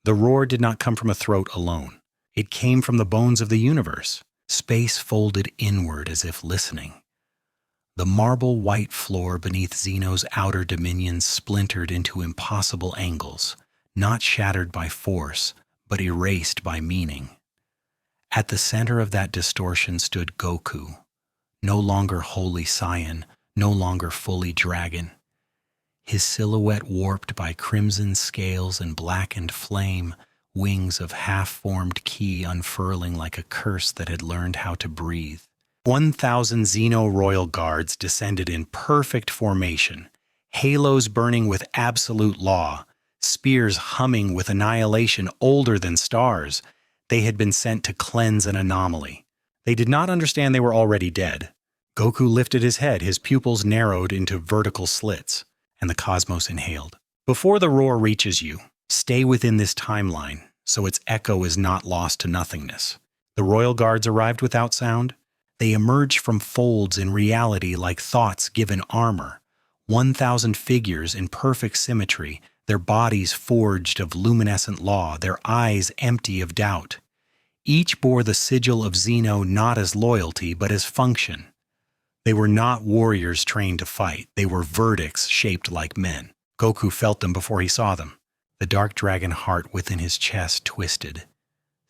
The roar did not come from a throat alone. It came from the bones of the universe. Space folded inward as if listening. The marble white floor beneath Zeno's outer dominions splintered into impossible angles, not shattered by force, but erased by meaning. At the center of that distortion stood Goku, no longer wholly Saiyan, no longer fully dragon. His silhouette warped by crimson scales and blackened flame, wings of half-formed ki unfurling like a curse that had learned how to breathe. 1,000 Zeno royal guards descended in perfect formation, halos burning with absolute law, spears humming with annihilation older than stars. They had been sent to cleanse an anomaly. They did not understand they were already dead. Goku lifted his head, his pupils narrowed into vertical slits, and the cosmos inhaled. Before the roar reaches you, stay within this timeline, so its echo is not lost to nothingness. The royal guards arrived without sound. They emerged from folds in reality like thoughts given armor. 1,000 figures in perfect symmetry, their bodies forged of luminescent law, their eyes empty of doubt. Each bore the sigil of Zeno not as loyalty, but as function. They were not warriors trained to fight. They were verdicts shaped like men. Goku felt them before he saw them. The dark dragon heart within his chest twisted,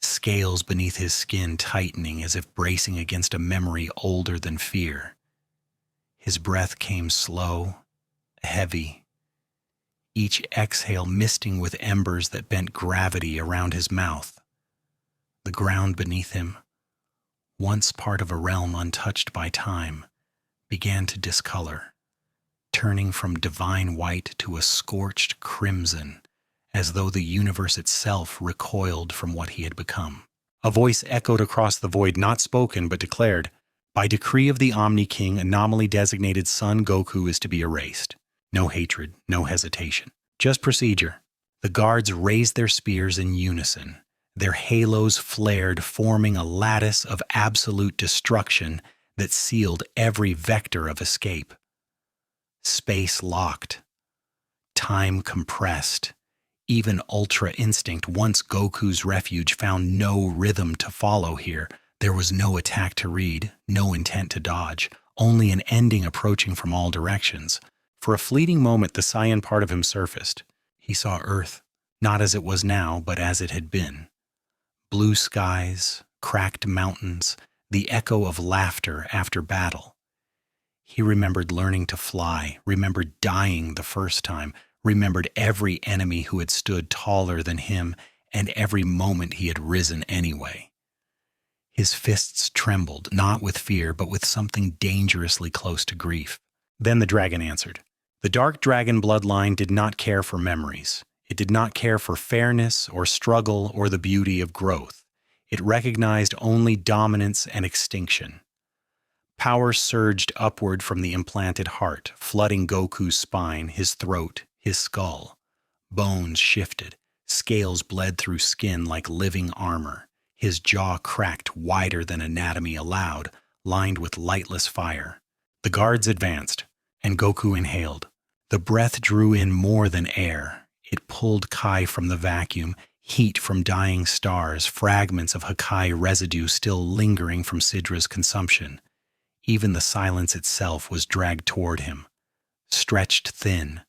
scales beneath his skin tightening as if bracing against a memory older than fear. His breath came slow, heavy, each exhale misting with embers that bent gravity around his mouth. The ground beneath him, once part of a realm untouched by time, began to discolor, turning from divine white to a scorched crimson, as though the universe itself recoiled from what he had become. A voice echoed across the void, not spoken, but declared, "By decree of the Omni King, anomaly-designated Son Goku is to be erased. No hatred, no hesitation. Just procedure." The guards raised their spears in unison. Their halos flared, forming a lattice of absolute destruction that sealed every vector of escape. Space locked. Time compressed. Even Ultra Instinct, once Goku's refuge, found no rhythm to follow here. There was no attack to read, no intent to dodge, only an ending approaching from all directions. For a fleeting moment, the Saiyan part of him surfaced. He saw Earth, not as it was now, but as it had been. Blue skies, cracked mountains, the echo of laughter after battle. He remembered learning to fly, remembered dying the first time, remembered every enemy who had stood taller than him, and every moment he had risen anyway. His fists trembled, not with fear, but with something dangerously close to grief. Then the dragon answered. The dark dragon bloodline did not care for memories. It did not care for fairness or struggle or the beauty of growth. It recognized only dominance and extinction. Power surged upward from the implanted heart, flooding Goku's spine, his throat, his skull. Bones shifted. Scales bled through skin like living armor. His jaw cracked wider than anatomy allowed, lined with lightless fire. The guards advanced, and Goku inhaled. The breath drew in more than air. It pulled Kai from the vacuum, heat from dying stars, fragments of Hakai residue still lingering from Sidra's consumption. Even the silence itself was dragged toward him, stretched thin,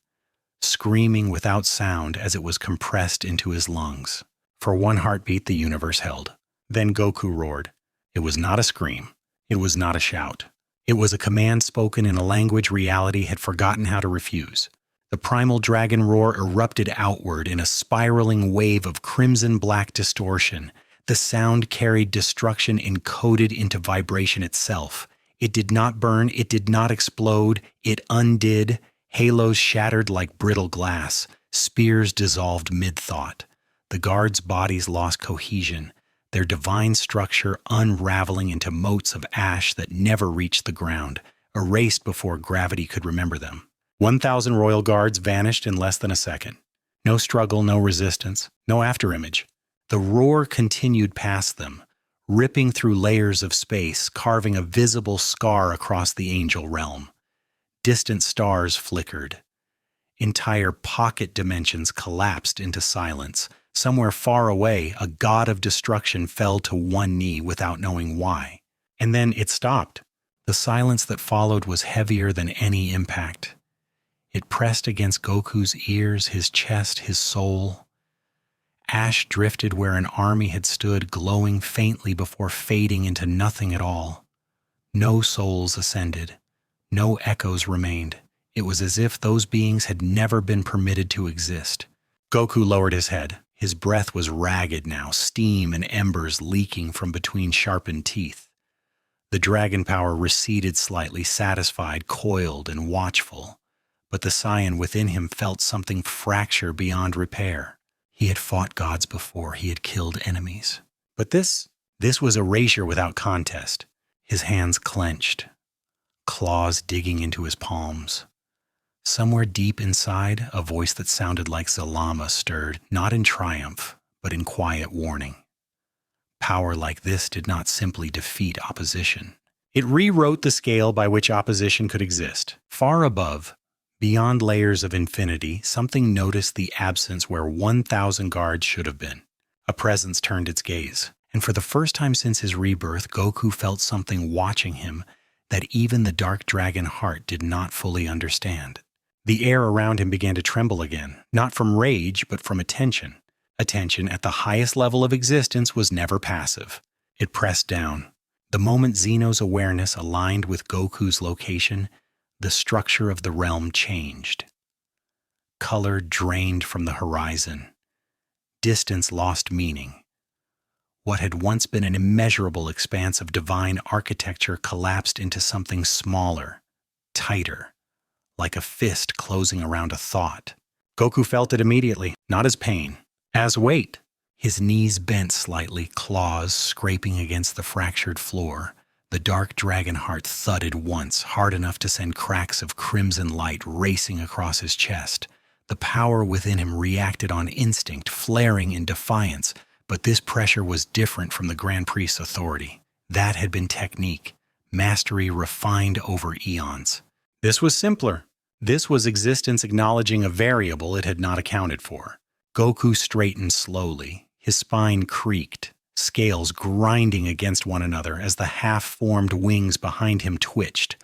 screaming without sound as it was compressed into his lungs. For one heartbeat, the universe held. Then Goku roared. It was not a scream. It was not a shout. It was a command spoken in a language reality had forgotten how to refuse. The Primal Dragon Roar erupted outward in a spiraling wave of crimson-black distortion. The sound carried destruction encoded into vibration itself. It did not burn, it did not explode, it undid. Halos shattered like brittle glass. Spears dissolved mid-thought. The guards' bodies lost cohesion, their divine structure unraveling into motes of ash that never reached the ground, erased before gravity could remember them. 1,000 royal guards vanished in less than a second. No struggle, no resistance, no afterimage. The roar continued past them, ripping through layers of space, carving a visible scar across the angel realm. Distant stars flickered. Entire pocket dimensions collapsed into silence. Somewhere far away, a god of destruction fell to one knee without knowing why. And then it stopped. The silence that followed was heavier than any impact. It pressed against Goku's ears, his chest, his soul. Ash drifted where an army had stood, glowing faintly before fading into nothing at all. No souls ascended. No echoes remained. It was as if those beings had never been permitted to exist. Goku lowered his head. His breath was ragged now, steam and embers leaking from between sharpened teeth. The dragon power receded slightly, satisfied, coiled, and watchful. But the Saiyan within him felt something fracture beyond repair. He had fought gods before, he had killed enemies. But this was erasure without contest. His hands clenched, claws digging into his palms. Somewhere deep inside, a voice that sounded like Zalama stirred, not in triumph, but in quiet warning. Power like this did not simply defeat opposition. It rewrote the scale by which opposition could exist. Far above, beyond layers of infinity, something noticed the absence where 1,000 guards should have been. A presence turned its gaze, and for the first time since his rebirth, Goku felt something watching him that even the Dark Dragon heart did not fully understand. The air around him began to tremble again, not from rage, but from attention. Attention at the highest level of existence was never passive. It pressed down. The moment Zeno's awareness aligned with Goku's location, the structure of the realm changed. Color drained from the horizon. Distance lost meaning. What had once been an immeasurable expanse of divine architecture collapsed into something smaller, tighter, like a fist closing around a thought. Goku felt it immediately, not as pain, as weight. His knees bent slightly, claws scraping against the fractured floor. The Dark Dragon heart thudded once, hard enough to send cracks of crimson light racing across his chest. The power within him reacted on instinct, flaring in defiance, but this pressure was different from the Grand Priest's authority. That had been technique, mastery refined over eons. This was simpler. This was existence acknowledging a variable it had not accounted for. Goku straightened slowly. His spine creaked, scales grinding against one another as the half-formed wings behind him twitched,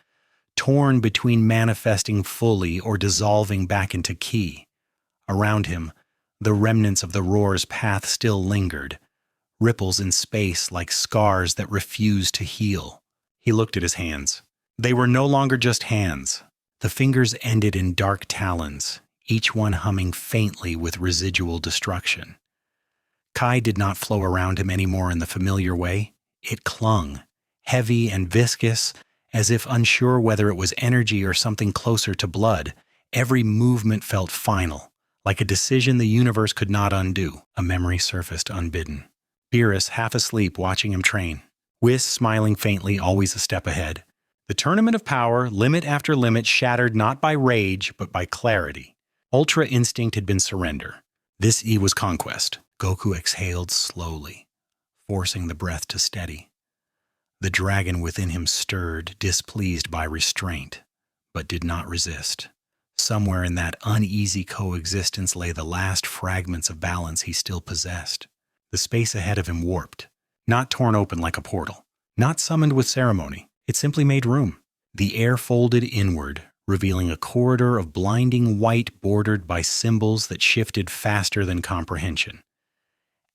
torn between manifesting fully or dissolving back into ki. Around him, the remnants of the roar's path still lingered, ripples in space like scars that refused to heal. He looked at his hands. They were no longer just hands. The fingers ended in dark talons, each one humming faintly with residual destruction. Kai did not flow around him anymore in the familiar way. It clung, heavy and viscous, as if unsure whether it was energy or something closer to blood. Every movement felt final, like a decision the universe could not undo. A memory surfaced unbidden. Beerus, half asleep, watching him train. Whis, smiling faintly, always a step ahead. The tournament of power, limit after limit, shattered not by rage, but by clarity. Ultra instinct had been surrender. This was conquest. Goku exhaled slowly, forcing the breath to steady. The dragon within him stirred, displeased by restraint, but did not resist. Somewhere in that uneasy coexistence lay the last fragments of balance he still possessed. The space ahead of him warped, not torn open like a portal, not summoned with ceremony. It simply made room. The air folded inward, revealing a corridor of blinding white bordered by symbols that shifted faster than comprehension.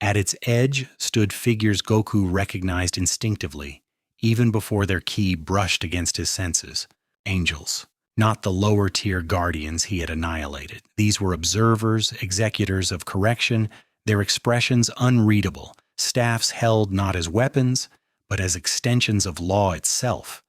At its edge stood figures Goku recognized instinctively, even before their ki brushed against his senses. Angels, not the lower-tier guardians he had annihilated. These were observers, executors of correction, their expressions unreadable, staffs held not as weapons, but as extensions of law itself.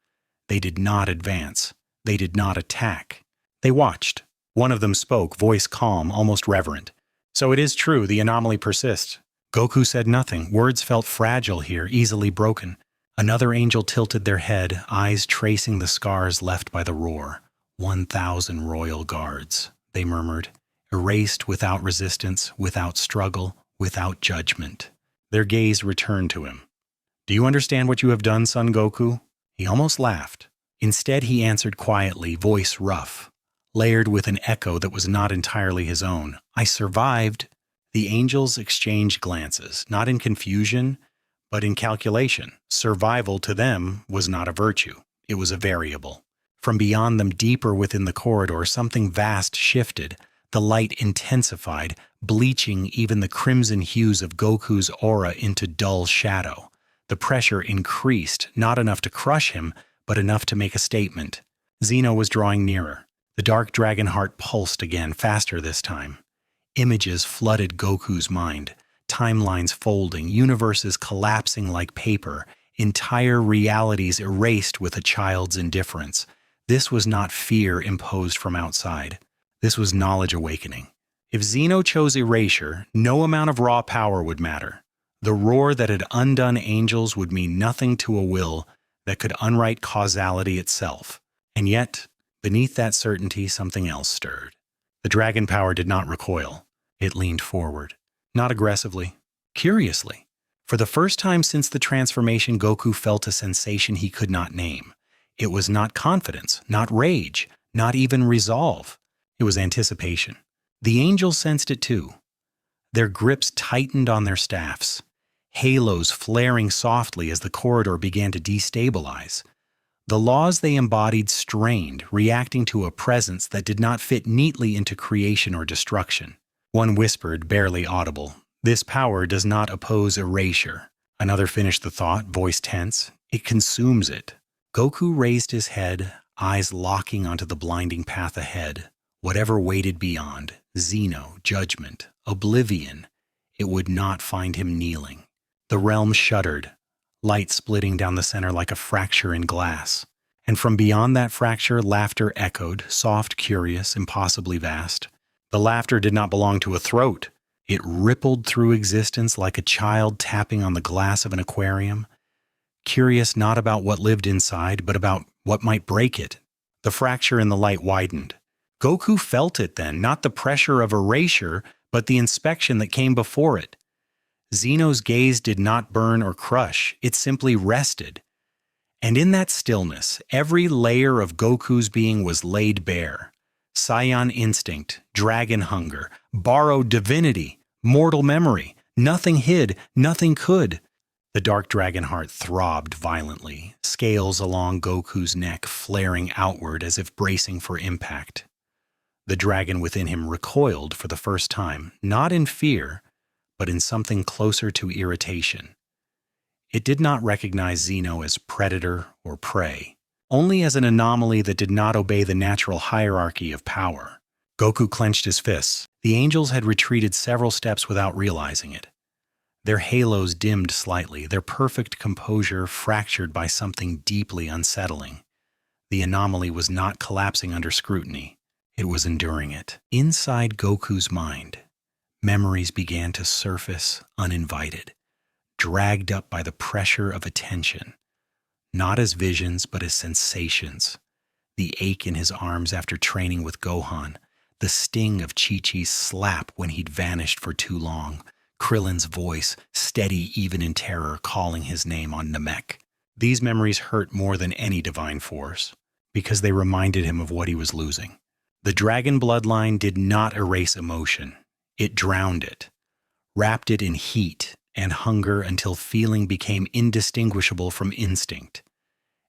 They did not advance. They did not attack. They watched. One of them spoke, voice calm, almost reverent. So it is true, the anomaly persists. Goku said nothing. Words felt fragile here, easily broken. Another angel tilted their head, eyes tracing the scars left by the roar. 1,000 royal guards, they murmured, erased without resistance, without struggle, without judgment. Their gaze returned to him. Do you understand what you have done, Son Goku? He almost laughed. Instead, he answered quietly, voice rough, layered with an echo that was not entirely his own. I survived, The angels exchanged glances, not in confusion, but in calculation. Survival to them was not a virtue, it was a variable. From beyond them, deeper within the corridor, something vast shifted. The light intensified, bleaching even the crimson hues of Goku's aura into dull shadow. The pressure increased, not enough to crush him, but enough to make a statement. Zeno was drawing nearer. The dark dragon heart pulsed again, faster this time. Images flooded Goku's mind, timelines folding, universes collapsing like paper, entire realities erased with a child's indifference. This was not fear imposed from outside. This was knowledge awakening. If Zeno chose erasure, no amount of raw power would matter. The roar that had undone angels would mean nothing to a will that could unwrite causality itself. And yet, beneath that certainty, something else stirred. The dragon power did not recoil. It leaned forward. Not aggressively, curiously. For the first time since the transformation, Goku felt a sensation he could not name. It was not confidence, not rage, not even resolve. It was anticipation. The angels sensed it too. Their grips tightened on their staffs, halos flaring softly as the corridor began to destabilize. The laws they embodied strained, reacting to a presence that did not fit neatly into creation or destruction. One whispered, barely audible, "This power does not oppose erasure." Another finished the thought, voice tense, "It consumes it." Goku raised his head, eyes locking onto the blinding path ahead. Whatever waited beyond, Zeno, judgment, oblivion, it would not find him kneeling. The realm shuddered, light splitting down the center like a fracture in glass. And from beyond that fracture, laughter echoed, soft, curious, impossibly vast. The laughter did not belong to a throat. It rippled through existence like a child tapping on the glass of an aquarium, curious not about what lived inside, but about what might break it. The fracture in the light widened. Goku felt it then, not the pressure of erasure, but the inspection that came before it. Zeno's gaze did not burn or crush, it simply rested. And in that stillness, every layer of Goku's being was laid bare. Saiyan instinct, dragon hunger, borrowed divinity, mortal memory. Nothing hid, nothing could. The dark dragon heart throbbed violently, scales along Goku's neck flaring outward as if bracing for impact. The dragon within him recoiled for the first time, not in fear, but in something closer to irritation. It did not recognize Zeno as predator or prey, only as an anomaly that did not obey the natural hierarchy of power. Goku clenched his fists. The angels had retreated several steps without realizing it. Their halos dimmed slightly, their perfect composure fractured by something deeply unsettling. The anomaly was not collapsing under scrutiny. It was enduring it. Inside Goku's mind, memories began to surface uninvited, dragged up by the pressure of attention, not as visions but as sensations. The ache in his arms after training with Gohan, the sting of Chi-Chi's slap when he'd vanished for too long, Krillin's voice, steady even in terror, calling his name on Namek. These memories hurt more than any divine force, because they reminded him of what he was losing. The dragon bloodline did not erase emotion. It drowned it, wrapped it in heat and hunger until feeling became indistinguishable from instinct.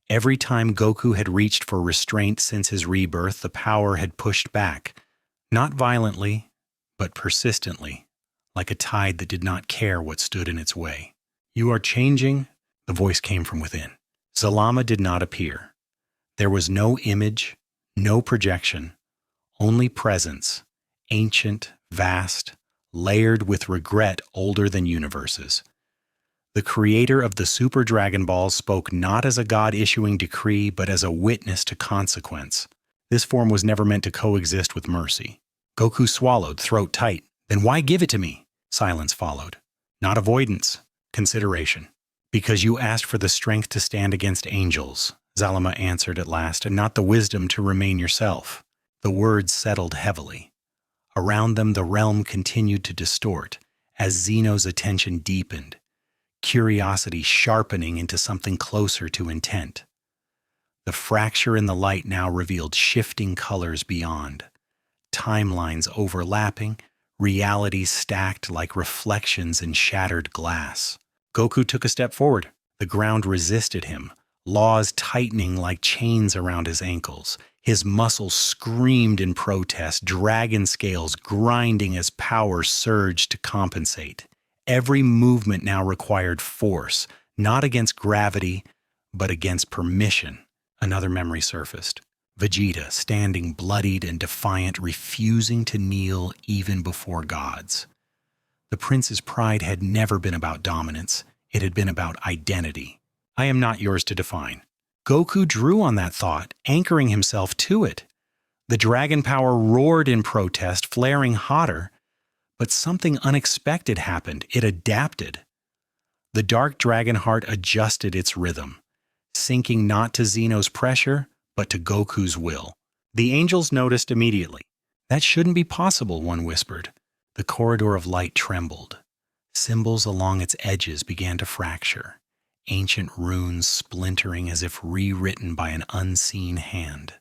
Every time Goku had reached for restraint since his rebirth, the power had pushed back, not violently, but persistently, like a tide that did not care what stood in its way. "You are changing," the voice came from within. Zalama did not appear. There was no image, no projection, only presence, ancient, vast, layered with regret older than universes. The creator of the Super Dragon Balls spoke not as a god issuing decree, but as a witness to consequence. This form was never meant to coexist with mercy. Goku swallowed, throat tight. "Then why give it to me?" Silence followed. "Not avoidance, consideration." "Because you asked for the strength to stand against angels," Zalama answered at last, "and not the wisdom to remain yourself." The words settled heavily. Around them, the realm continued to distort as Zeno's attention deepened, curiosity sharpening into something closer to intent. The fracture in the light now revealed shifting colors beyond, timelines overlapping, realities stacked like reflections in shattered glass. Goku took a step forward. The ground resisted him, laws tightening like chains around his ankles. His muscles screamed in protest, dragon scales grinding as power surged to compensate. Every movement now required force, not against gravity, but against permission. Another memory surfaced. Vegeta, standing bloodied and defiant, refusing to kneel even before gods. The prince's pride had never been about dominance. It had been about identity. I am not yours to define. Goku drew on that thought, anchoring himself to it. The dragon power roared in protest, flaring hotter, but something unexpected happened. It adapted. The dark dragon heart adjusted its rhythm, sinking not to Zeno's pressure, but to Goku's will. The angels noticed immediately. That shouldn't be possible, one whispered. The corridor of light trembled. Symbols along its edges began to fracture, ancient runes splintering as if rewritten by an unseen hand.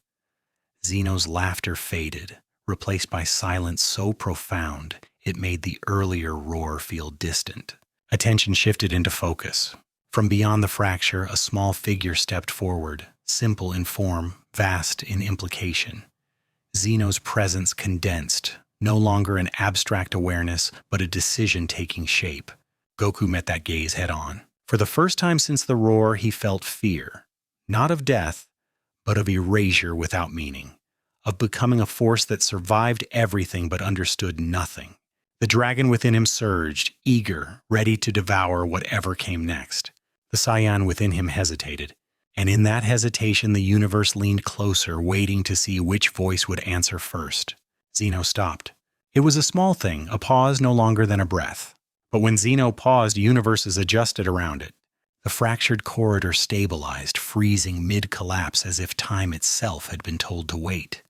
Zeno's laughter faded, replaced by silence so profound it made the earlier roar feel distant. Attention shifted into focus. From beyond the fracture, a small figure stepped forward, simple in form, vast in implication. Zeno's presence condensed, no longer an abstract awareness, but a decision taking shape. Goku met that gaze head on. For the first time since the roar, he felt fear. Not of death, but of erasure without meaning. Of becoming a force that survived everything but understood nothing. The dragon within him surged, eager, ready to devour whatever came next. The Saiyan within him hesitated, and in that hesitation the universe leaned closer, waiting to see which voice would answer first. Zeno stopped. It was a small thing, a pause no longer than a breath. But when Zeno paused, universes adjusted around it. The fractured corridor stabilized, freezing mid-collapse as if time itself had been told to wait.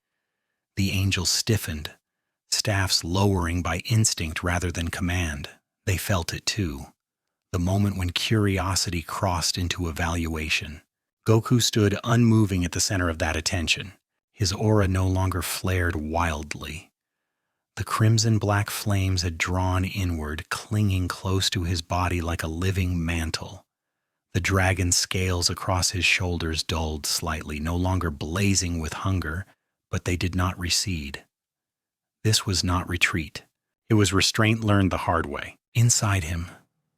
The angels stiffened, staffs lowering by instinct rather than command. They felt it too. The moment when curiosity crossed into evaluation. Goku stood unmoving at the center of that attention. His aura no longer flared wildly. The crimson-black flames had drawn inward, clinging close to his body like a living mantle. The dragon scales across his shoulders dulled slightly, no longer blazing with hunger, but they did not recede. This was not retreat. It was restraint learned the hard way. Inside him,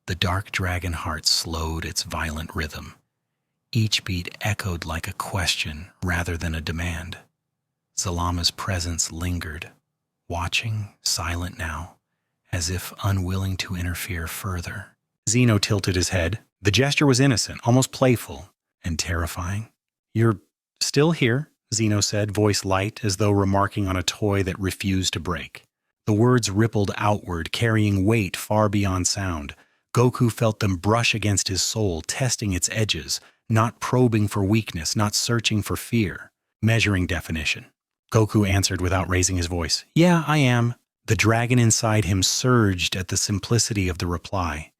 the dark dragon heart slowed its violent rhythm. Each beat echoed like a question rather than a demand. Zalama's presence lingered, watching, silent now, as if unwilling to interfere further. Zeno tilted his head. The gesture was innocent, almost playful, and terrifying. "You're still here," Zeno said, voice light as though remarking on a toy that refused to break. The words rippled outward, carrying weight far beyond sound. Goku felt them brush against his soul, testing its edges, not probing for weakness, not searching for fear, measuring definition. Goku answered without raising his voice. "Yeah, I am." The dragon inside him surged at the simplicity of the reply,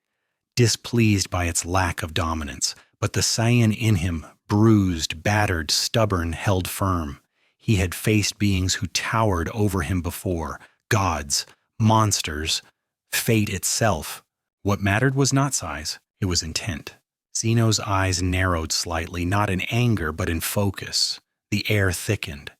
displeased by its lack of dominance. But the Saiyan in him, bruised, battered, stubborn, held firm. He had faced beings who towered over him before, gods, monsters, fate itself. What mattered was not size, it was intent. Zeno's eyes narrowed slightly, not in anger, but in focus. The air thickened.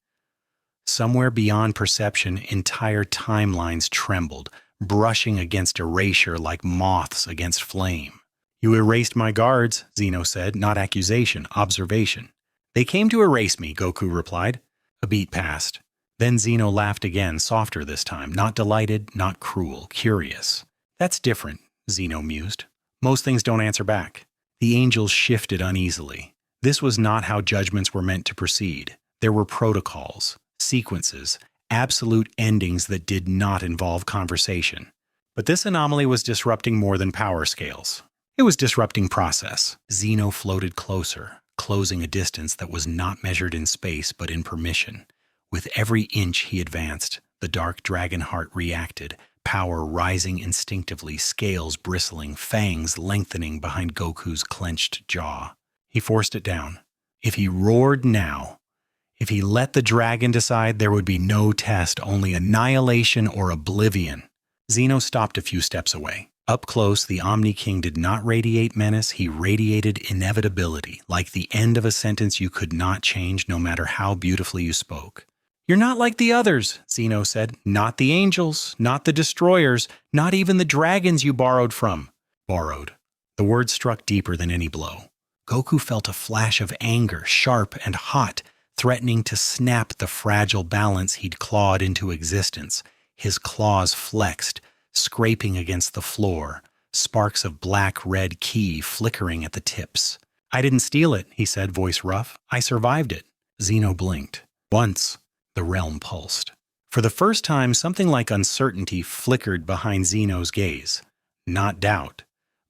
Somewhere beyond perception, entire timelines trembled, brushing against erasure like moths against flame. "You erased my guards," Zeno said, not accusation, observation. "They came to erase me," Goku replied. A beat passed. Then Zeno laughed again, softer this time, not delighted, not cruel, curious. "That's different," Zeno mused. "Most things don't answer back." The angels shifted uneasily. This was not how judgments were meant to proceed. There were protocols, sequences, absolute endings that did not involve conversation. But this anomaly was disrupting more than power scales. It was disrupting process. Zeno floated closer, closing a distance that was not measured in space but in permission. With every inch he advanced, the dark dragon heart reacted, power rising instinctively, scales bristling, fangs lengthening behind Goku's clenched jaw. He forced it down. If he roared now, if he let the dragon decide, there would be no test, only annihilation or oblivion. Zeno stopped a few steps away. Up close, the Omni King did not radiate menace, he radiated inevitability, like the end of a sentence you could not change no matter how beautifully you spoke. "You're not like the others," Zeno said. "Not the angels, not the destroyers, not even the dragons you borrowed from." Borrowed. The word struck deeper than any blow. Goku felt a flash of anger, sharp and hot, threatening to snap the fragile balance he'd clawed into existence. His claws flexed, scraping against the floor, sparks of black-red ki flickering at the tips. "I didn't steal it," he said, voice rough. "I survived it." Zeno blinked. Once, the realm pulsed. For the first time, something like uncertainty flickered behind Zeno's gaze. Not doubt,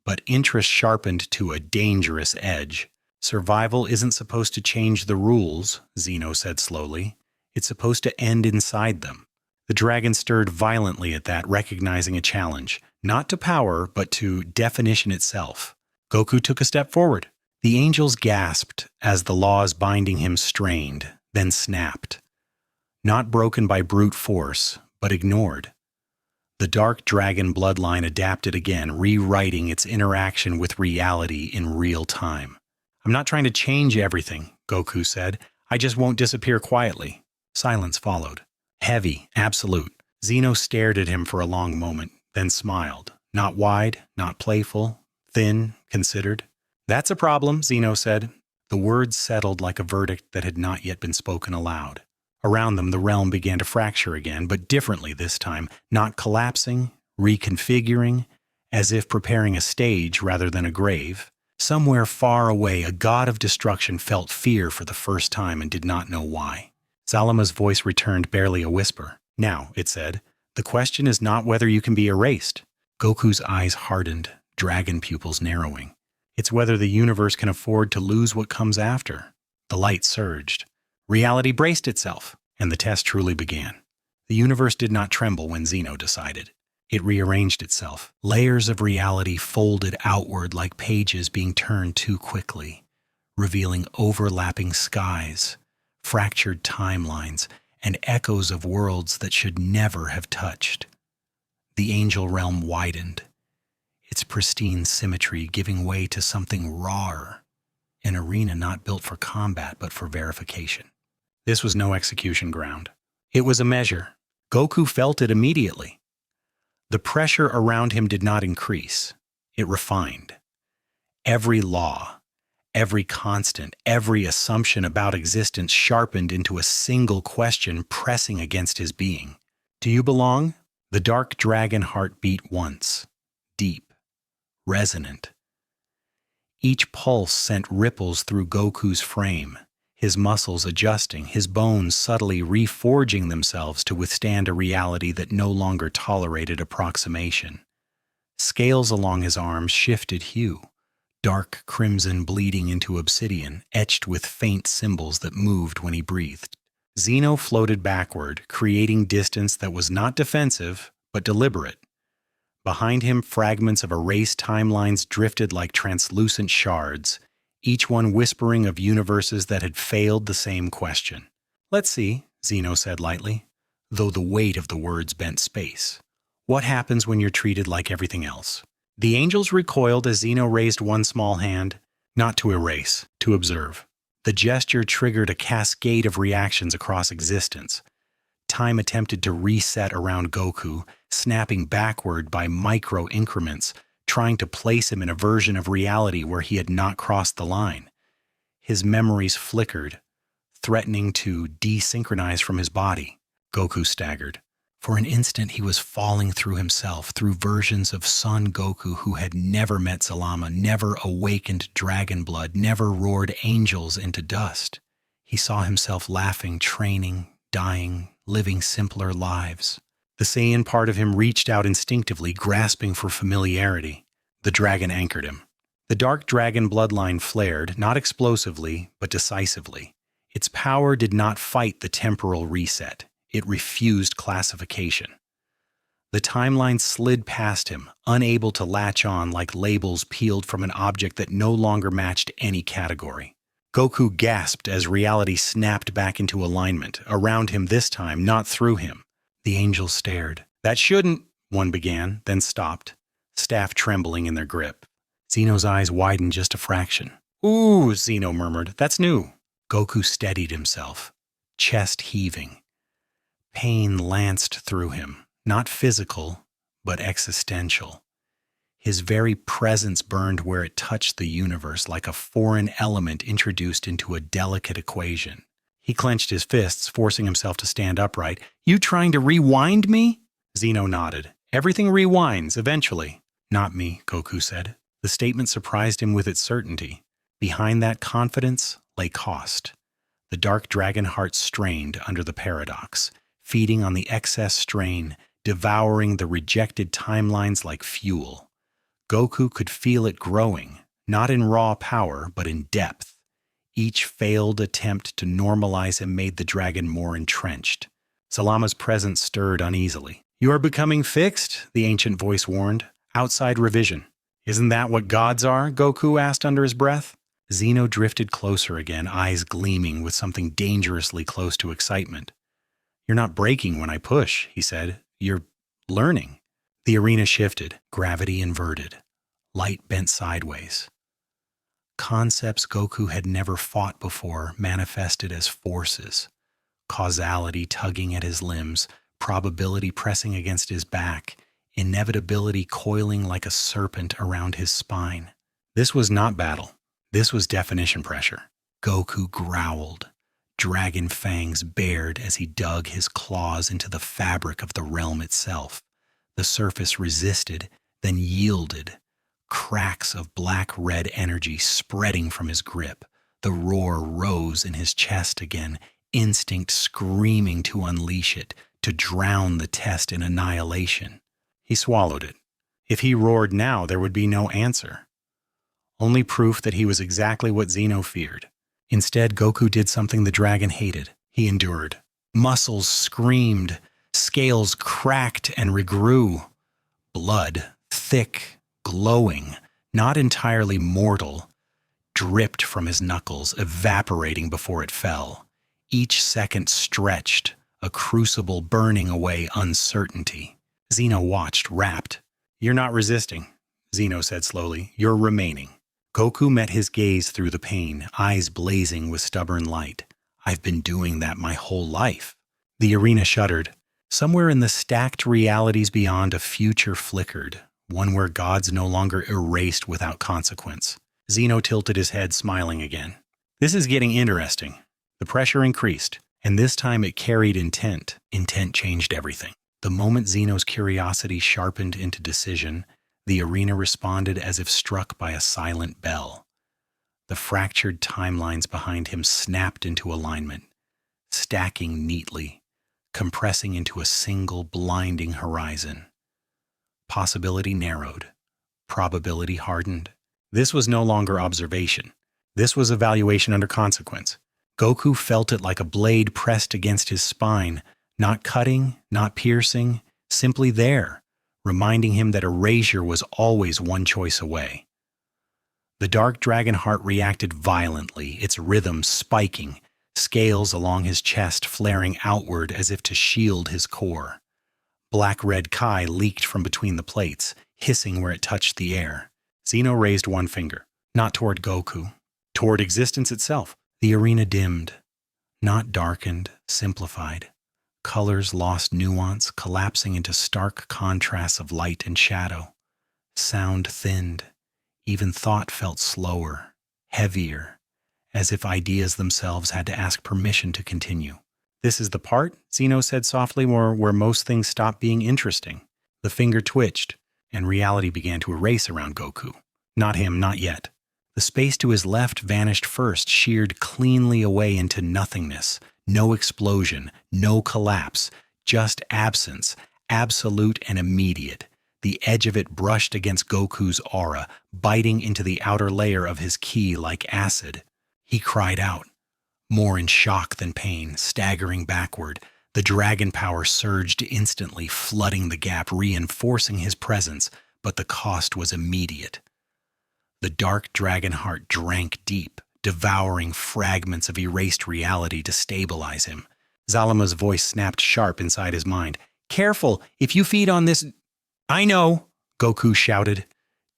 but interest sharpened to a dangerous edge. "Survival isn't supposed to change the rules," Zeno said slowly. "It's supposed to end inside them." The dragon stirred violently at that, recognizing a challenge, not to power, but to definition itself. Goku took a step forward. The angels gasped as the laws binding him strained, then snapped. Not broken by brute force, but ignored. The dark dragon bloodline adapted again, rewriting its interaction with reality in real time. "I'm not trying to change everything," Goku said. "I just won't disappear quietly." Silence followed. Heavy, absolute. Zeno stared at him for a long moment, then smiled. Not wide, not playful, thin, considered. "That's a problem," Zeno said. The words settled like a verdict that had not yet been spoken aloud. Around them, the realm began to fracture again, but differently this time, not collapsing, reconfiguring, as if preparing a stage rather than a grave. Somewhere far away, a god of destruction felt fear for the first time and did not know why. Zalama's voice returned, barely a whisper. "Now," it said, "the question is not whether you can be erased." Goku's eyes hardened, dragon pupils narrowing. "It's whether the universe can afford to lose what comes after." The light surged. Reality braced itself, and the test truly began. The universe did not tremble when Zeno decided. It rearranged itself. Layers of reality folded outward like pages being turned too quickly, revealing overlapping skies, fractured timelines, and echoes of worlds that should never have touched. The angel realm widened, its pristine symmetry giving way to something rawer, an arena not built for combat but for verification. This was no execution ground. It was a measure. Goku felt it immediately. The pressure around him did not increase. It refined. Every law, every constant, every assumption about existence sharpened into a single question pressing against his being. "Do you belong?" The dark dragon heart beat once, deep, resonant. Each pulse sent ripples through Goku's frame, his muscles adjusting, his bones subtly reforging themselves to withstand a reality that no longer tolerated approximation. Scales along his arms shifted hue, dark crimson bleeding into obsidian, etched with faint symbols that moved when he breathed. Zeno floated backward, creating distance that was not defensive, but deliberate. Behind him, fragments of erased timelines drifted like translucent shards, each one whispering of universes that had failed the same question. "Let's see," Zeno said lightly, though the weight of the words bent space. "What happens when you're treated like everything else?" The angels recoiled as Zeno raised one small hand, not to erase, to observe. The gesture triggered a cascade of reactions across existence. Time attempted to reset around Goku, snapping backward by micro increments, trying to place him in a version of reality where he had not crossed the line. His memories flickered, threatening to desynchronize from his body. Goku staggered. For an instant he was falling through himself, through versions of Son Goku who had never met Zalama, never awakened dragon blood, never roared angels into dust. He saw himself laughing, training, dying, living simpler lives. The Saiyan part of him reached out instinctively, grasping for familiarity. The dragon anchored him. The dark dragon bloodline flared, not explosively, but decisively. Its power did not fight the temporal reset. It refused classification. The timeline slid past him, unable to latch on like labels peeled from an object that no longer matched any category. Goku gasped as reality snapped back into alignment, around him this time, not through him. The angel stared. "That shouldn't," one began, then stopped, staff trembling in their grip. Zeno's eyes widened just a fraction. "Ooh," Zeno murmured, "that's new." Goku steadied himself, chest heaving. Pain lanced through him, not physical, but existential. His very presence burned where it touched the universe like a foreign element introduced into a delicate equation. He clenched his fists, forcing himself to stand upright. "You trying to rewind me?" Zeno nodded. "Everything rewinds, eventually." "Not me," Goku said. The statement surprised him with its certainty. Behind that confidence lay cost. The dark dragon heart strained under the paradox, feeding on the excess strain, devouring the rejected timelines like fuel. Goku could feel it growing, not in raw power, but in depth. Each failed attempt to normalize him made the dragon more entrenched. Salama's presence stirred uneasily. "You are becoming fixed," the ancient voice warned. "Outside revision." "Isn't that what gods are?" Goku asked under his breath. Zeno drifted closer again, eyes gleaming with something dangerously close to excitement. "You're not breaking when I push," he said. "You're learning." The arena shifted, gravity inverted. Light bent sideways. Concepts Goku had never fought before manifested as forces. Causality tugging at his limbs, probability pressing against his back, inevitability coiling like a serpent around his spine. This was not battle. This was definition pressure. Goku growled, dragon fangs bared as he dug his claws into the fabric of the realm itself. The surface resisted, then yielded. Cracks of black-red energy spreading from his grip. The roar rose in his chest again, instinct screaming to unleash it, to drown the test in annihilation. He swallowed it. If he roared now, there would be no answer. Only proof that he was exactly what Zeno feared. Instead, Goku did something the dragon hated. He endured. Muscles screamed, scales cracked and regrew. Blood, thick, glowing, not entirely mortal, dripped from his knuckles, evaporating before it fell. Each second stretched, a crucible burning away uncertainty. Zeno watched, rapt. "You're not resisting," Zeno said slowly. "You're remaining." Goku met his gaze through the pain, eyes blazing with stubborn light. "I've been doing that my whole life." The arena shuddered. Somewhere in the stacked realities beyond, a future flickered, one where gods no longer erased without consequence. Zeno tilted his head, smiling again. "This is getting interesting." The pressure increased, and this time it carried intent. Intent changed everything. The moment Zeno's curiosity sharpened into decision, the arena responded as if struck by a silent bell. The fractured timelines behind him snapped into alignment, stacking neatly, compressing into a single blinding horizon. Possibility narrowed. Probability hardened. This was no longer observation. This was evaluation under consequence. Goku felt it like a blade pressed against his spine, not cutting, not piercing, simply there, reminding him that erasure was always one choice away. The dark dragon heart reacted violently, its rhythm spiking, scales along his chest flaring outward as if to shield his core. Black-red Kai leaked from between the plates, hissing where it touched the air. Zeno raised one finger, not toward Goku, toward existence itself. The arena dimmed, not darkened, simplified. Colors lost nuance, collapsing into stark contrasts of light and shadow. Sound thinned. Even thought felt slower, heavier, as if ideas themselves had to ask permission to continue. "This is the part," Zeno said softly, where most things stop being interesting. The finger twitched, and reality began to erase around Goku. Not him, not yet. The space to his left vanished first, sheared cleanly away into nothingness. No explosion, no collapse, just absence, absolute and immediate. The edge of it brushed against Goku's aura, biting into the outer layer of his ki like acid. He cried out, more in shock than pain, staggering backward. The dragon power surged instantly, flooding the gap, reinforcing his presence, but the cost was immediate. The dark dragon heart drank deep, devouring fragments of erased reality to stabilize him. Zalama's voice snapped sharp inside his mind. "Careful! If you feed on this..." I know, Goku shouted.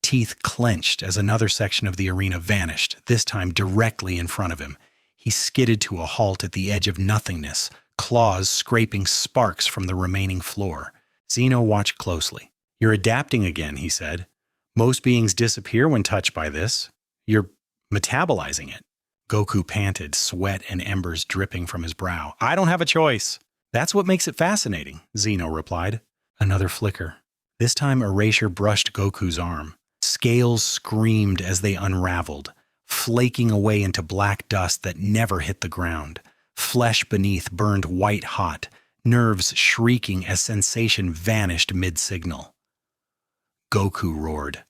Teeth clenched as another section of the arena vanished, this time directly in front of him. He skidded to a halt at the edge of nothingness, claws scraping sparks from the remaining floor. Zeno watched closely. You're adapting again, he said. Most beings disappear when touched by this. You're metabolizing it. Goku panted, sweat and embers dripping from his brow. I don't have a choice. That's what makes it fascinating, Zeno replied. Another flicker. This time erasure brushed Goku's arm. Scales screamed as they unraveled, flaking away into black dust that never hit the ground. Flesh beneath burned white hot, nerves shrieking as sensation vanished mid-signal. Goku roared.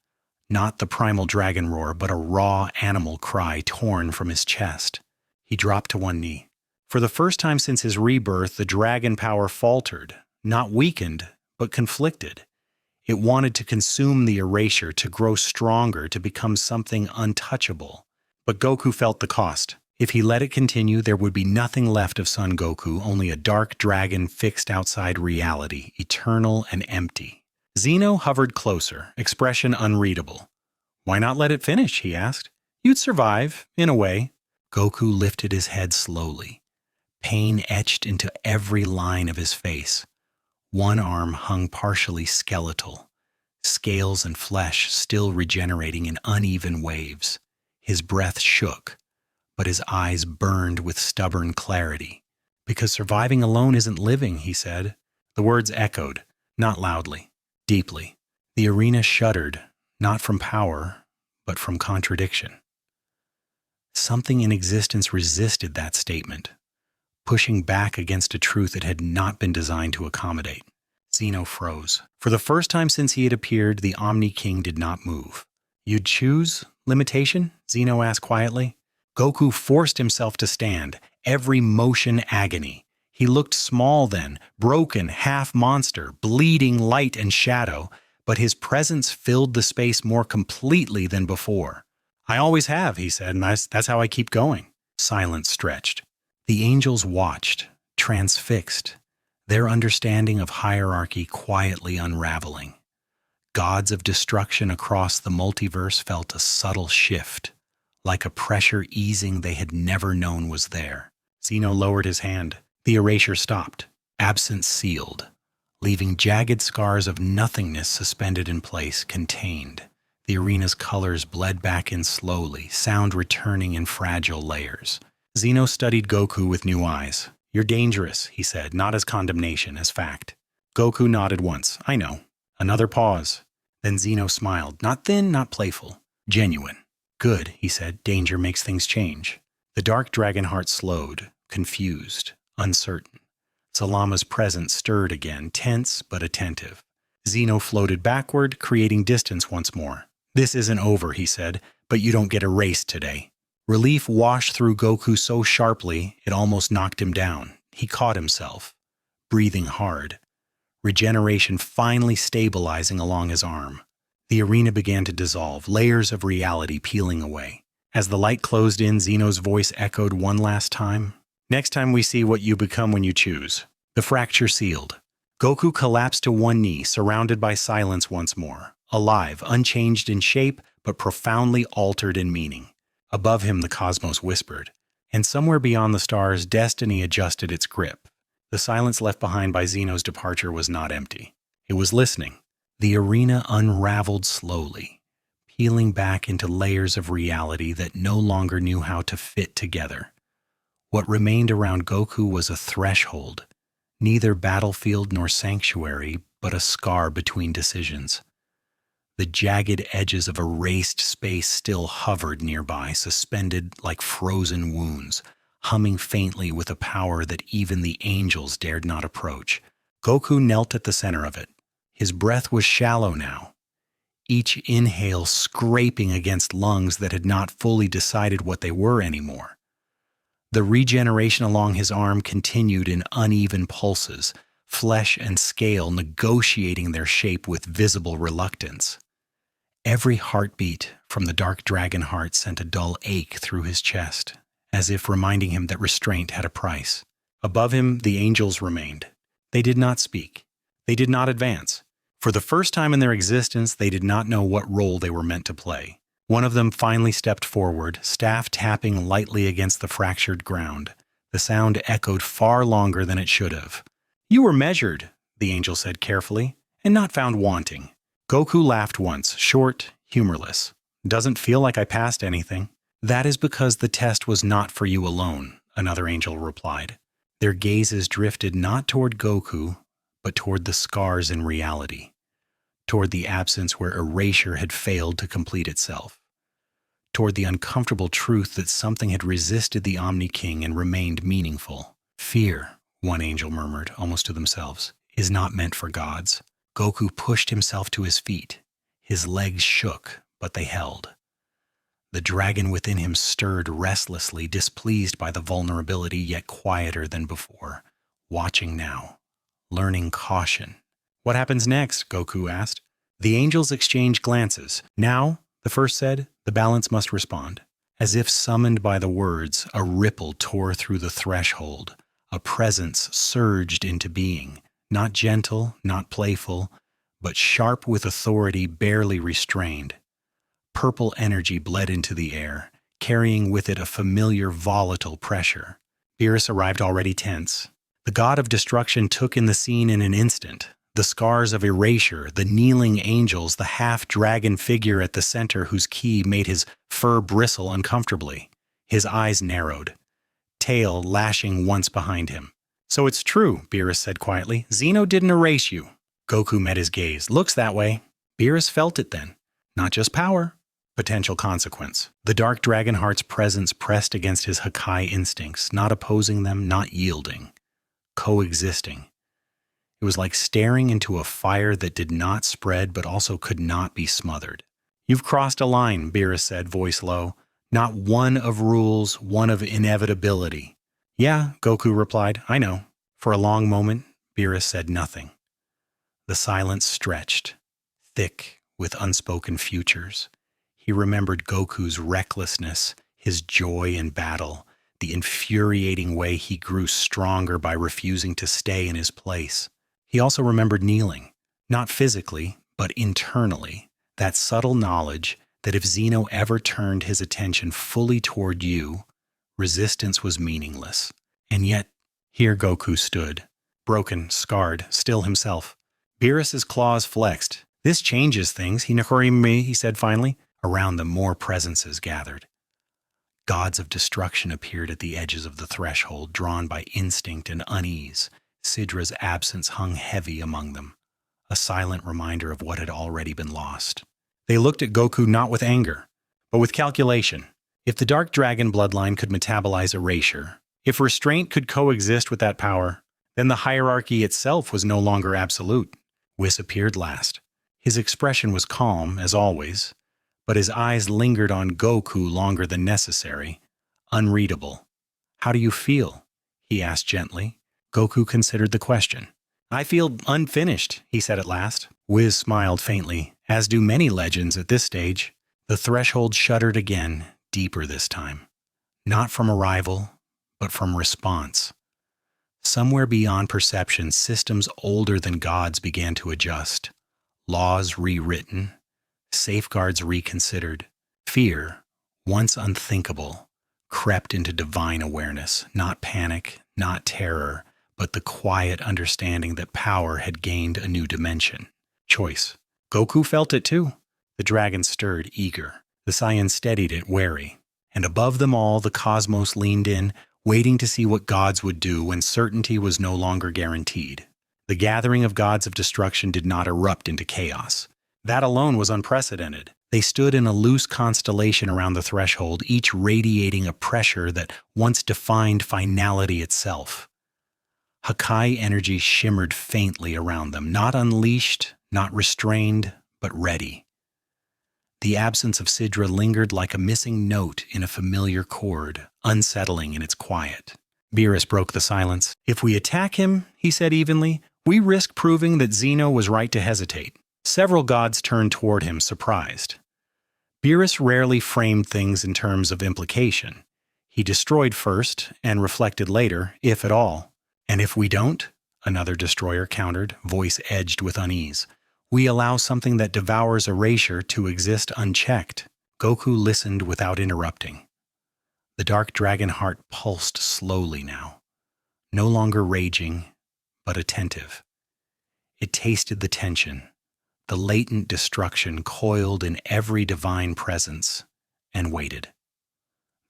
Not the Primal Dragon Roar, but a raw animal cry torn from his chest. He dropped to one knee. For the first time since his rebirth, the dragon power faltered, not weakened, but conflicted. It wanted to consume the erasure, to grow stronger, to become something untouchable. But Goku felt the cost. If he let it continue, there would be nothing left of Son Goku, only a dark dragon fixed outside reality, eternal and empty. Zeno hovered closer, expression unreadable. Why not let it finish, he asked. You'd survive, in a way. Goku lifted his head slowly. Pain etched into every line of his face. One arm hung partially skeletal, scales and flesh still regenerating in uneven waves. His breath shook, but his eyes burned with stubborn clarity. Because surviving alone isn't living, he said. The words echoed, not loudly, deeply. The arena shuddered, not from power, but from contradiction. Something in existence resisted that statement, pushing back against a truth it had not been designed to accommodate. Zeno froze. For the first time since he had appeared, the Omni King did not move. You'd choose limitation? Zeno asked quietly. Goku forced himself to stand, every motion agony. He looked small then, broken, half monster, bleeding light and shadow, but his presence filled the space more completely than before. I always have, he said, and that's how I keep going. Silence stretched. The angels watched, transfixed, their understanding of hierarchy quietly unraveling. Gods of destruction across the multiverse felt a subtle shift, like a pressure easing they had never known was there. Zeno lowered his hand. The erasure stopped, absence sealed, leaving jagged scars of nothingness suspended in place, contained. The arena's colors bled back in slowly, sound returning in fragile layers. Zeno studied Goku with new eyes. You're dangerous, he said, not as condemnation, as fact. Goku nodded once. I know. Another pause. Then Zeno smiled, not thin, not playful. Genuine. Good, he said. Danger makes things change. The dark dragon heart slowed, confused, uncertain. Salama's presence stirred again, tense but attentive. Zeno floated backward, creating distance once more. This isn't over, he said, but you don't get erased today. Relief washed through Goku so sharply it almost knocked him down. He caught himself, breathing hard. Regeneration finally stabilizing along his arm. The arena began to dissolve, layers of reality peeling away. As the light closed in, Zeno's voice echoed one last time. Next time we see what you become when you choose. The fracture sealed. Goku collapsed to one knee, surrounded by silence once more. Alive, unchanged in shape, but profoundly altered in meaning. Above him the cosmos whispered. And somewhere beyond the stars, destiny adjusted its grip. The silence left behind by Zeno's departure was not empty. It was listening. The arena unraveled slowly, peeling back into layers of reality that no longer knew how to fit together. What remained around Goku was a threshold, neither battlefield nor sanctuary, but a scar between decisions. The jagged edges of erased space still hovered nearby, suspended like frozen wounds, humming faintly with a power that even the angels dared not approach. Goku knelt at the center of it. His breath was shallow now, each inhale scraping against lungs that had not fully decided what they were anymore. The regeneration along his arm continued in uneven pulses, flesh and scale negotiating their shape with visible reluctance. Every heartbeat from the dark dragon heart sent a dull ache through his chest, as if reminding him that restraint had a price. Above him, the angels remained. They did not speak. They did not advance. For the first time in their existence, they did not know what role they were meant to play. One of them finally stepped forward, staff tapping lightly against the fractured ground. The sound echoed far longer than it should have. "You were measured," the angel said carefully, "and not found wanting." Goku laughed once, short, humorless. "Doesn't feel like I passed anything." "That is because the test was not for you alone," another angel replied. Their gazes drifted not toward Goku, but toward the scars in reality, toward the absence where erasure had failed to complete itself, toward the uncomfortable truth that something had resisted the Omni King and remained meaningful. "Fear," one angel murmured, almost to themselves, "is not meant for gods." Goku pushed himself to his feet. His legs shook, but they held. The dragon within him stirred restlessly, displeased by the vulnerability, yet quieter than before, watching now, learning caution. "What happens next?" Goku asked. The angels exchanged glances. "Now," the first said, "the balance must respond." As if summoned by the words, a ripple tore through the threshold. A presence surged into being, not gentle, not playful, but sharp with authority barely restrained. Purple energy bled into the air, carrying with it a familiar volatile pressure. Beerus arrived already tense. The god of destruction took in the scene in an instant. The scars of erasure, the kneeling angels, the half-dragon figure at the center whose ki made his fur bristle uncomfortably. His eyes narrowed, tail lashing once behind him. "So it's true," Beerus said quietly. "Zeno didn't erase you." Goku met his gaze. "Looks that way." Beerus felt it then. Not just power, potential consequence. The Dark Dragon Heart's presence pressed against his Hakai instincts, not opposing them, not yielding. Coexisting. It was like staring into a fire that did not spread but also could not be smothered. "You've crossed a line," Beerus said, voice low. "Not one of rules, one of inevitability." "Yeah," Goku replied, "I know." For a long moment, Beerus said nothing. The silence stretched, thick with unspoken futures. He remembered Goku's recklessness, his joy in battle, the infuriating way he grew stronger by refusing to stay in his place. He also remembered kneeling, not physically, but internally, that subtle knowledge that if Zeno ever turned his attention fully toward you, resistance was meaningless. And yet, here Goku stood, broken, scarred, still himself. Beerus's claws flexed. "This changes things, he said finally. Around them more presences gathered. Gods of destruction appeared at the edges of the threshold, drawn by instinct and unease. Sidra's absence hung heavy among them, a silent reminder of what had already been lost. They looked at Goku not with anger, but with calculation. If the Dark Dragon bloodline could metabolize erasure, if restraint could coexist with that power, then the hierarchy itself was no longer absolute. Whis appeared last. His expression was calm, as always, but his eyes lingered on Goku longer than necessary, unreadable. "How do you feel?" he asked gently. Goku considered the question. "I feel unfinished," he said at last. Whis smiled faintly, as do many legends at this stage. The threshold shuddered again, deeper this time. Not from arrival, but from response. Somewhere beyond perception, systems older than gods began to adjust. Laws rewritten, safeguards reconsidered. Fear, once unthinkable, crept into divine awareness, not panic, not terror, but the quiet understanding that power had gained a new dimension. Choice. Goku felt it too. The dragon stirred, eager. The Saiyan steadied it, wary. And above them all, the cosmos leaned in, waiting to see what gods would do when certainty was no longer guaranteed. The gathering of gods of destruction did not erupt into chaos. That alone was unprecedented. They stood in a loose constellation around the threshold, each radiating a pressure that once defined finality itself. Hakai energy shimmered faintly around them, not unleashed, not restrained, but ready. The absence of Sidra lingered like a missing note in a familiar chord, unsettling in its quiet. Beerus broke the silence. "If we attack him," he said evenly, "we risk proving that Zeno was right to hesitate." Several gods turned toward him, surprised. Beerus rarely framed things in terms of implication. He destroyed first and reflected later, if at all. "And if we don't?" another destroyer countered, voice edged with unease. We allow something that devours erasure to exist unchecked. Goku listened without interrupting. The dark dragon heart pulsed slowly now, no longer raging, but attentive. It tasted the tension, the latent destruction coiled in every divine presence, and waited.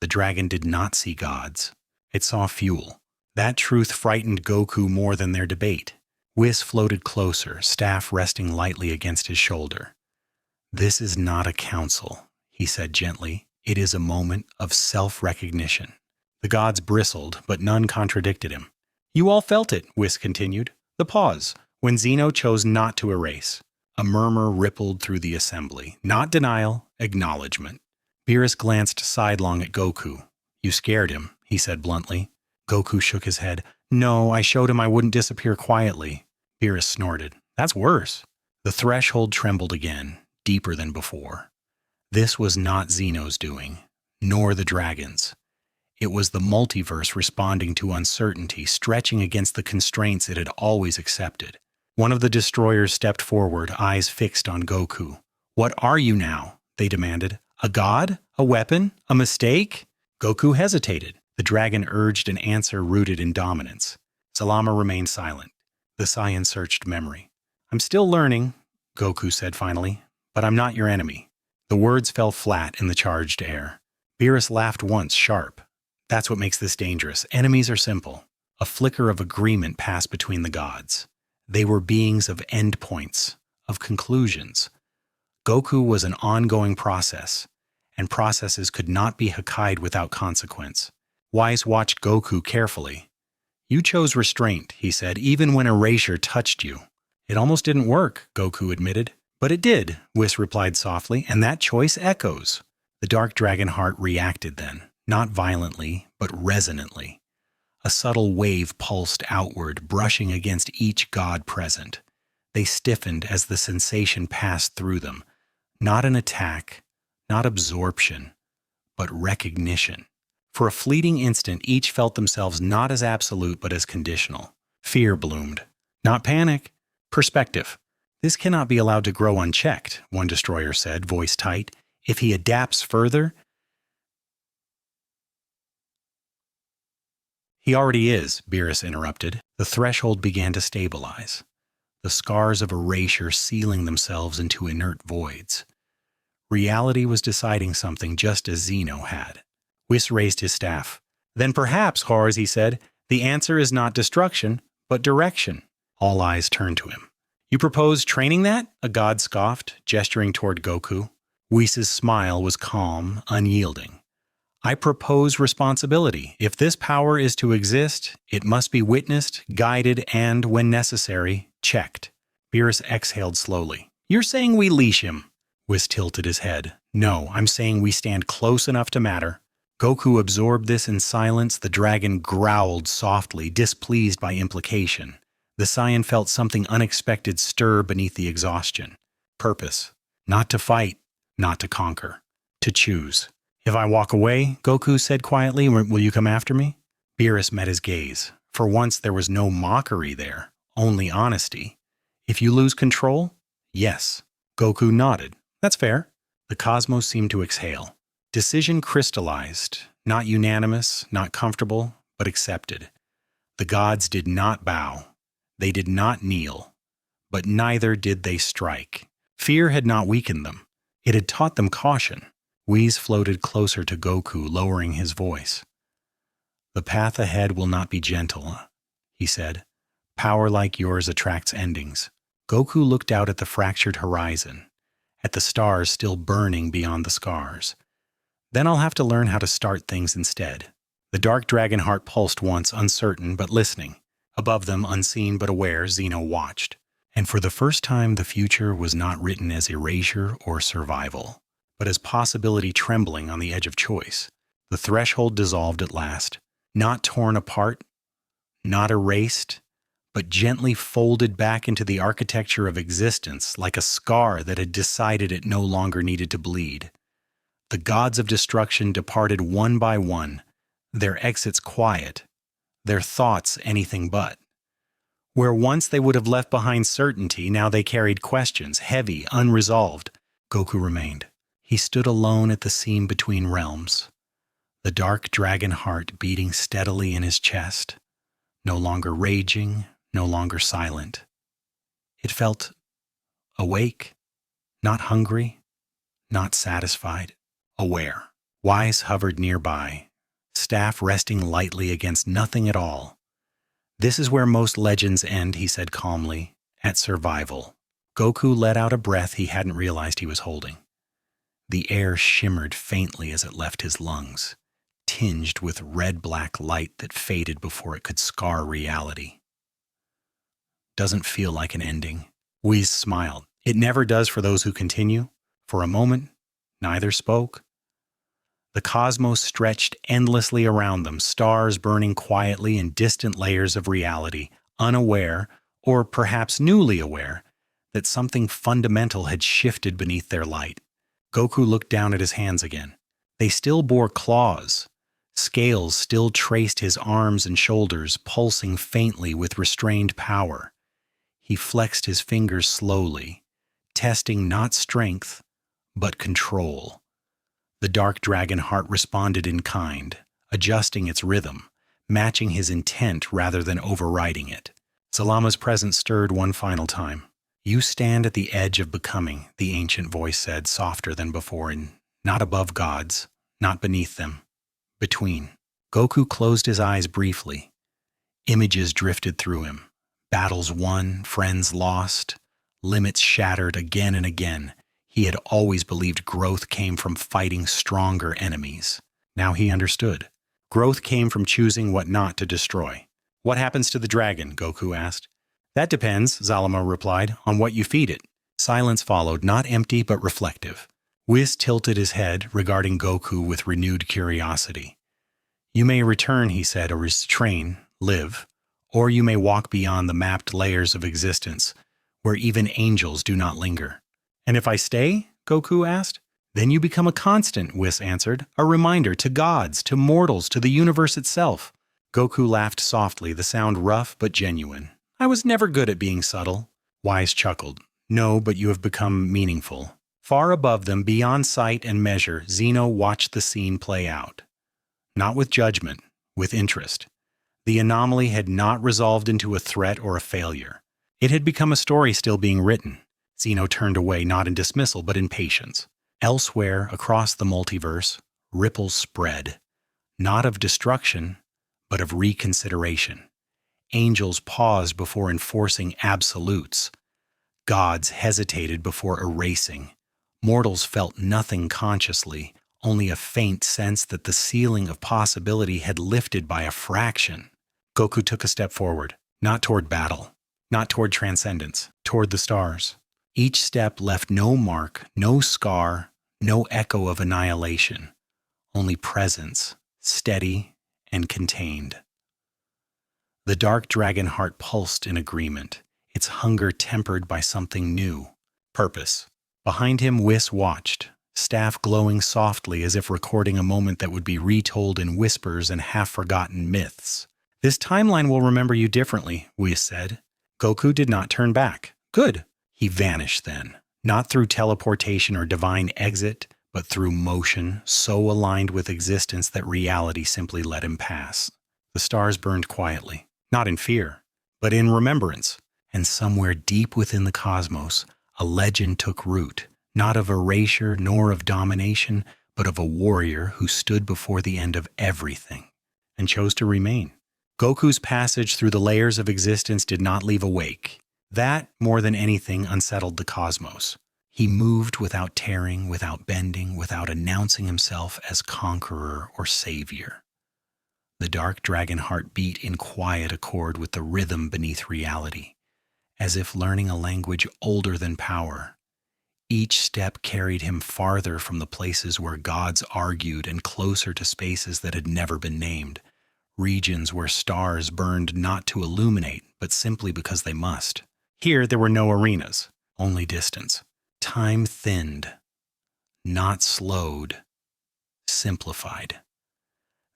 The dragon did not see gods. It saw fuel. That truth frightened Goku more than their debate. Whis floated closer, staff resting lightly against his shoulder. "This is not a council," he said gently. "It is a moment of self-recognition." The gods bristled, but none contradicted him. "You all felt it," Whis continued. "The pause, when Zeno chose not to erase." A murmur rippled through the assembly. Not denial, acknowledgement. Beerus glanced sidelong at Goku. "You scared him," he said bluntly. Goku shook his head. "No, I showed him I wouldn't disappear quietly." Beerus snorted. "That's worse." The threshold trembled again, deeper than before. This was not Zeno's doing, nor the dragon's. It was the multiverse responding to uncertainty, stretching against the constraints it had always accepted. One of the destroyers stepped forward, eyes fixed on Goku. "What are you now?" they demanded. "A god? A weapon? A mistake?" Goku hesitated. The dragon urged an answer rooted in dominance. Salama remained silent. The Saiyan searched memory. "I'm still learning," Goku said finally, "but I'm not your enemy." The words fell flat in the charged air. Beerus laughed once, sharp. "That's what makes this dangerous. Enemies are simple." A flicker of agreement passed between the gods. They were beings of endpoints, of conclusions. Goku was an ongoing process, and processes could not be Hokkai'd without consequence. Whis watched Goku carefully. "You chose restraint," he said, "even when erasure touched you." "It almost didn't work," Goku admitted. "But it did," Whis replied softly, "and that choice echoes." The dark dragon heart reacted then, not violently, but resonantly. A subtle wave pulsed outward, brushing against each god present. They stiffened as the sensation passed through them. Not an attack, not absorption, but recognition. For a fleeting instant, each felt themselves not as absolute but as conditional. Fear bloomed. Not panic. Perspective. "This cannot be allowed to grow unchecked," one destroyer said, voice tight. "If he adapts further..." "He already is," Beerus interrupted. The threshold began to stabilize, the scars of erasure sealing themselves into inert voids. Reality was deciding something just as Zeno had. Whis raised his staff. "Then perhaps, Horrors," he said, "the answer is not destruction, but direction." All eyes turned to him. "You propose training that?" a god scoffed, gesturing toward Goku. Whis' smile was calm, unyielding. "I propose responsibility. If this power is to exist, it must be witnessed, guided, and, when necessary, checked." Beerus exhaled slowly. "You're saying we leash him?" Whis tilted his head. "No, I'm saying we stand close enough to matter." Goku absorbed this in silence. The dragon growled softly, displeased by implication. The Saiyan felt something unexpected stir beneath the exhaustion. Purpose. Not to fight, not to conquer. To choose. "If I walk away," Goku said quietly, "will you come after me?" Beerus met his gaze. For once there was no mockery there, only honesty. "If you lose control?" "Yes." Goku nodded. "That's fair." The cosmos seemed to exhale. Decision crystallized, not unanimous, not comfortable, but accepted. The gods did not bow. They did not kneel. But neither did they strike. Fear had not weakened them. It had taught them caution. Whis floated closer to Goku, lowering his voice. "The path ahead will not be gentle," he said. "Power like yours attracts endings." Goku looked out at the fractured horizon, at the stars still burning beyond the scars. "Then I'll have to learn how to start things instead." The dark dragon heart pulsed once, uncertain but listening. Above them, unseen but aware, Zeno watched. And for the first time, the future was not written as erasure or survival, but as possibility trembling on the edge of choice. The threshold dissolved at last, not torn apart, not erased, but gently folded back into the architecture of existence like a scar that had decided it no longer needed to bleed. The gods of destruction departed one by one, their exits quiet, their thoughts anything but. Where once they would have left behind certainty, now they carried questions, heavy, unresolved. Goku remained. He stood alone at the seam between realms, the dark dragon heart beating steadily in his chest, no longer raging, no longer silent. It felt awake, not hungry, not satisfied, aware. Wise hovered nearby, staff resting lightly against nothing at all. This is where most legends end, he said calmly, at survival. Goku let out a breath he hadn't realized he was holding. The air shimmered faintly as it left his lungs, tinged with red-black light that faded before it could scar reality. Doesn't feel like an ending. Whis smiled. It never does for those who continue. For a moment, neither spoke. The cosmos stretched endlessly around them, stars burning quietly in distant layers of reality, unaware, or perhaps newly aware, that something fundamental had shifted beneath their light. Goku looked down at his hands again. They still bore claws. Scales still traced his arms and shoulders, pulsing faintly with restrained power. He flexed his fingers slowly, testing not strength, but control. The dark dragon heart responded in kind, adjusting its rhythm, matching his intent rather than overriding it. Salama's presence stirred one final time. You stand at the edge of becoming, the ancient voice said, softer than before, and not above gods, not beneath them, between. Goku closed his eyes briefly. Images drifted through him. Battles won, friends lost, limits shattered again and again. He had always believed growth came from fighting stronger enemies. Now he understood. Growth came from choosing what not to destroy. What happens to the dragon? Goku asked. That depends, Zalama replied, on what you feed it. Silence followed, not empty but reflective. Whis tilted his head, regarding Goku with renewed curiosity. You may return, he said, or train, live, or you may walk beyond the mapped layers of existence, where even angels do not linger. And if I stay? Goku asked. Then you become a constant, Whis answered, a reminder to gods, to mortals, to the universe itself. Goku laughed softly, the sound rough but genuine. I was never good at being subtle. Wise chuckled. No, but you have become meaningful. Far above them, beyond sight and measure, Zeno watched the scene play out. Not with judgment, with interest. The anomaly had not resolved into a threat or a failure. It had become a story still being written. Zeno turned away, not in dismissal, but in patience. Elsewhere, across the multiverse, ripples spread. Not of destruction, but of reconsideration. Angels paused before enforcing absolutes. Gods hesitated before erasing. Mortals felt nothing consciously, only a faint sense that the ceiling of possibility had lifted by a fraction. Goku took a step forward, not toward battle, not toward transcendence, toward the stars. Each step left no mark, no scar, no echo of annihilation, only presence, steady and contained. The dark dragon heart pulsed in agreement, its hunger tempered by something new, purpose. Behind him, Whis watched, staff glowing softly as if recording a moment that would be retold in whispers and half-forgotten myths. This timeline will remember you differently, Whis said. Goku did not turn back. Good. He vanished then, not through teleportation or divine exit, but through motion, so aligned with existence that reality simply let him pass. The stars burned quietly, not in fear, but in remembrance, and somewhere deep within the cosmos, a legend took root, not of erasure nor of domination, but of a warrior who stood before the end of everything and chose to remain. Goku's passage through the layers of existence did not leave a wake. That, more than anything, unsettled the cosmos. He moved without tearing, without bending, without announcing himself as conqueror or savior. The dark dragon heart beat in quiet accord with the rhythm beneath reality, as if learning a language older than power. Each step carried him farther from the places where gods argued and closer to spaces that had never been named, regions where stars burned not to illuminate, but simply because they must. Here there were no arenas, only distance. Time thinned, not slowed, simplified.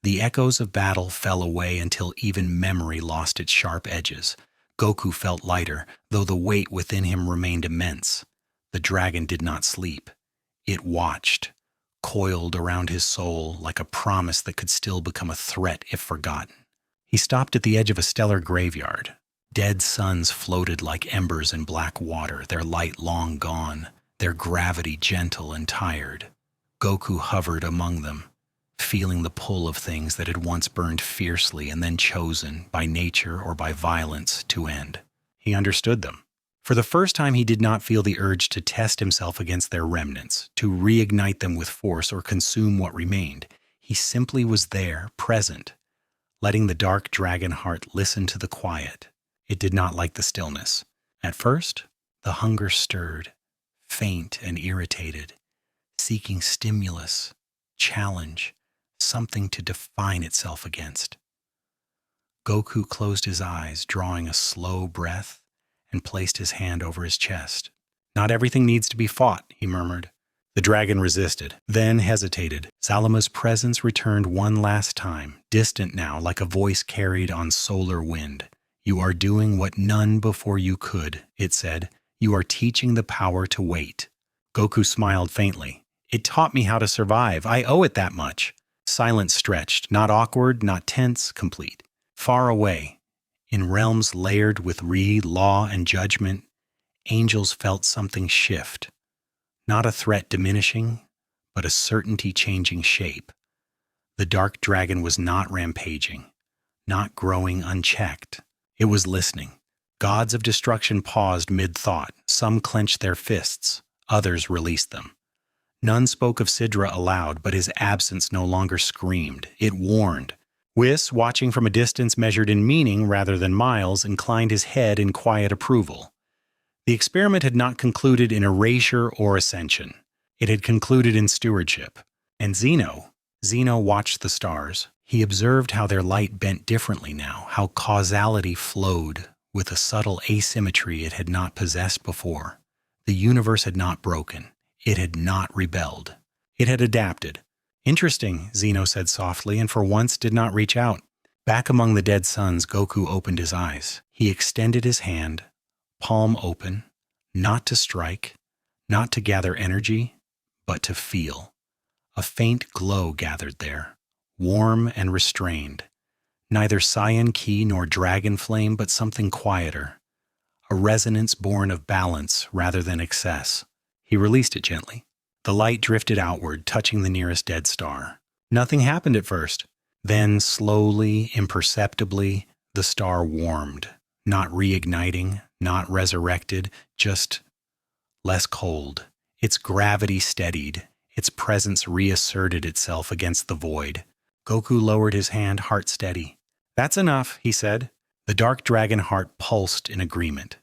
The echoes of battle fell away until even memory lost its sharp edges. Goku felt lighter, though the weight within him remained immense. The dragon did not sleep. It watched, coiled around his soul like a promise that could still become a threat if forgotten. He stopped at the edge of a stellar graveyard. Dead suns floated like embers in black water, their light long gone, their gravity gentle and tired. Goku hovered among them, feeling the pull of things that had once burned fiercely and then chosen, by nature or by violence, to end. He understood them. For the first time, he did not feel the urge to test himself against their remnants, to reignite them with force or consume what remained. He simply was there, present, letting the dark dragon heart listen to the quiet. It did not like the stillness. At first, the hunger stirred, faint and irritated, seeking stimulus, challenge, something to define itself against. Goku closed his eyes, drawing a slow breath, and placed his hand over his chest. "Not everything needs to be fought," he murmured. The dragon resisted, then hesitated. Zalama's presence returned one last time, distant now, like a voice carried on solar wind. "You are doing what none before you could," it said. "You are teaching the power to wait." Goku smiled faintly. "It taught me how to survive. I owe it that much." Silence stretched, not awkward, not tense, complete. Far away, in realms layered with law and judgment, angels felt something shift. Not a threat diminishing, but a certainty changing shape. The dark dragon was not rampaging, not growing unchecked. It was listening. Gods of destruction paused mid-thought. Some clenched their fists, others released them. None spoke of Sidra aloud, but his absence no longer screamed. It warned. Whis, watching from a distance measured in meaning rather than miles, inclined his head in quiet approval. The experiment had not concluded in erasure or ascension. It had concluded in stewardship. And Zeno watched the stars. He observed how their light bent differently now, how causality flowed with a subtle asymmetry it had not possessed before. The universe had not broken. It had not rebelled. It had adapted. "Interesting," Zeno said softly, and for once did not reach out. Back among the dead suns, Goku opened his eyes. He extended his hand, palm open, not to strike, not to gather energy, but to feel. A faint glow gathered there, warm and restrained. Neither Saiyan ki nor dragon flame, but something quieter. A resonance born of balance rather than excess. He released it gently. The light drifted outward, touching the nearest dead star. Nothing happened at first. Then, slowly, imperceptibly, the star warmed. Not reigniting, not resurrected, just less cold. Its gravity steadied. Its presence reasserted itself against the void. Goku lowered his hand, heart steady. "That's enough," he said. The dark dragon heart pulsed in agreement.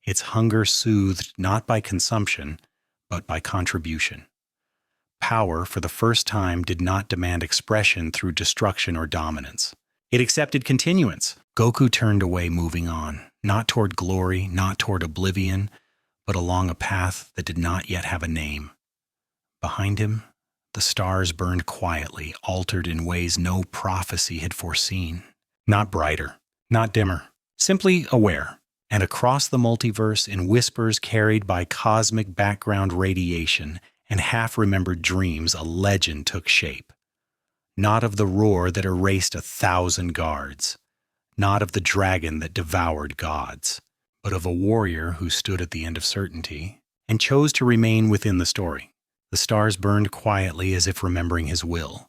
Its hunger soothed not by consumption, but by contribution. Power, for the first time, did not demand expression through destruction or dominance. It accepted continuance. Goku turned away, moving on, not toward glory, not toward oblivion, but along a path that did not yet have a name. Behind him, the stars burned quietly, altered in ways no prophecy had foreseen. Not brighter, not dimmer, simply aware. And across the multiverse, in whispers carried by cosmic background radiation and half-remembered dreams, a legend took shape. Not of the roar that erased 1,000 guards, not of the dragon that devoured gods, but of a warrior who stood at the end of certainty and chose to remain within the story. The stars burned quietly as if remembering his will.